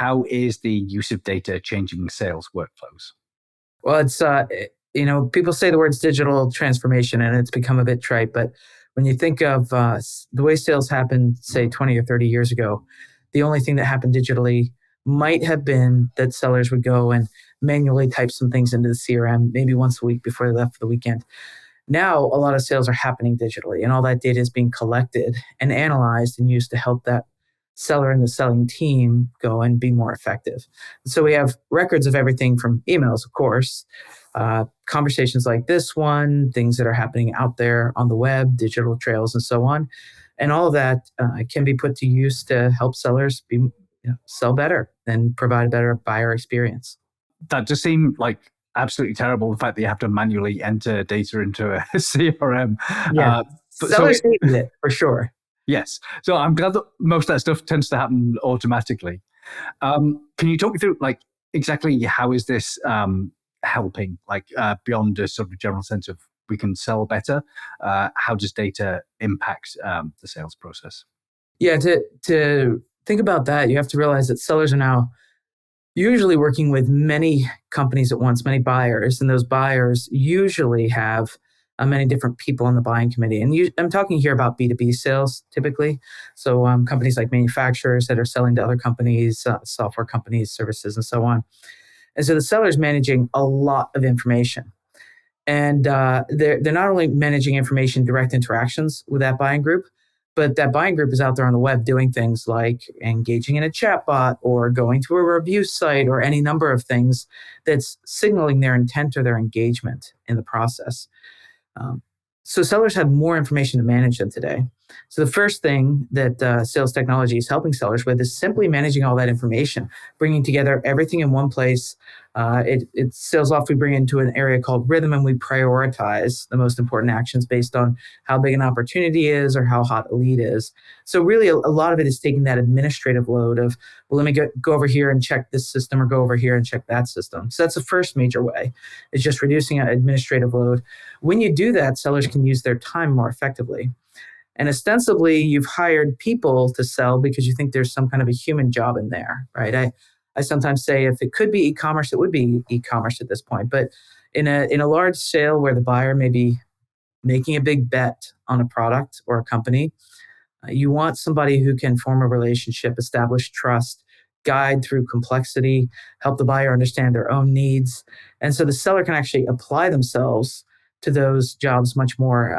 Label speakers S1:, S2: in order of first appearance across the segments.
S1: how is the use of data changing sales workflows?
S2: Well, it's, people say the words digital transformation and it's become a bit trite, but when you think of the way sales happened, say 20 or 30 years ago, the only thing that happened digitally might have been that sellers would go and manually type some things into the CRM maybe once a week before they left for the weekend. Now, a lot of sales are happening digitally, and all that data is being collected and analyzed and used to help that seller and the selling team go and be more effective. So we have records of everything from emails, of course, conversations like this one, things that are happening out there on the web, digital trails, and so on. And all of that can be put to use to help sellers sell better and provide a better buyer experience.
S1: That just seemed like absolutely terrible, the fact that you have to manually enter data into a CRM.
S2: Yeah, sellers needed it for sure.
S1: Yes. So I'm glad that most of that stuff tends to happen automatically. Can you talk me through exactly how is this helping, beyond a sort of general sense of we can sell better? How does data impact the sales process?
S2: Yeah, to think about that, you have to realize that sellers are now usually working with many companies at once, many buyers, and those buyers usually have many different people on the buying committee. And I'm talking here about B2B sales typically. So companies like manufacturers that are selling to other companies, software companies, services, and so on. And so the seller's managing a lot of information. And they're not only managing information, direct interactions with that buying group, but that buying group is out there on the web doing things like engaging in a chatbot or going to a review site or any number of things that's signaling their intent or their engagement in the process. So sellers have more information to manage than today. So the first thing that sales technology is helping sellers with is simply managing all that information, bringing together everything in one place. It's Salesloft, we bring into an area called rhythm, and we prioritize the most important actions based on how big an opportunity is or how hot a lead is. So really a lot of it is taking that administrative load of, well, let me go over here and check this system or go over here and check that system. So that's the first major way, is just reducing an administrative load. When you do that, sellers can use their time more effectively. And ostensibly, you've hired people to sell because you think there's some kind of a human job in there, right? I sometimes say if it could be e-commerce, it would be e-commerce at this point. But in a large sale where the buyer may be making a big bet on a product or a company, you want somebody who can form a relationship, establish trust, guide through complexity, help the buyer understand their own needs. And so the seller can actually apply themselves to those jobs much more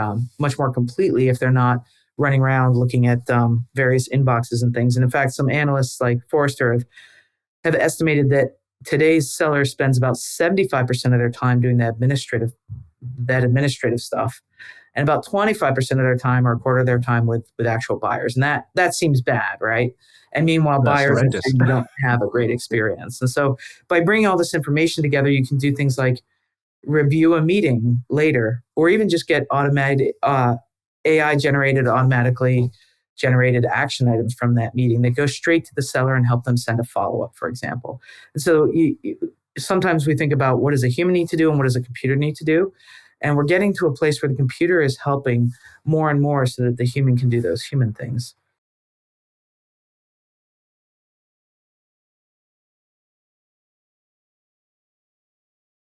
S2: completely if they're not running around looking at various inboxes and things. And in fact, some analysts like Forrester have estimated that today's seller spends about 75% of their time doing that administrative stuff, and about 25% of their time or a quarter of their time with actual buyers. And that seems bad, right? And meanwhile, buyers don't have a great experience. And so by bringing all this information together, you can do things like review a meeting later, or even just get automated AI-generated, automatically generated action items from that meeting that go straight to the seller and help them send a follow-up, for example. And so sometimes we think about what does a human need to do and what does a computer need to do? And we're getting to a place where the computer is helping more and more so that the human can do those human things.